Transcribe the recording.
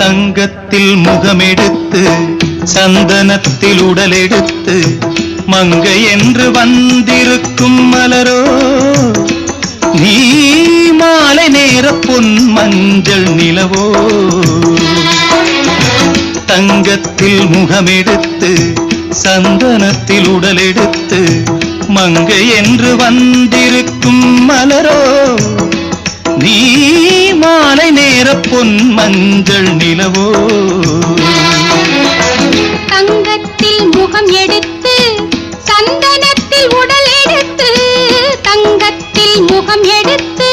தங்கத்தில் முகமெடுத்து சந்தனத்தில் உடலெடுத்து மங்கை என்று வந்திருக்கும் மலரோ நீ மாலை நேர பொன் மஞ்சள் நிலவோ தங்கத்தில் முகமெடுத்து சந்தனத்தில் உடலெடுத்து மங்கை என்று வந்திருக்கும் மலரோ நீ மாலை நேர பொன் மஞ்சள் நிலவோ தங்கத்தில் முகம் எடுத்து சந்தனத்தில் உடல் எடுத்து தங்கத்தில் முகம் எடுத்து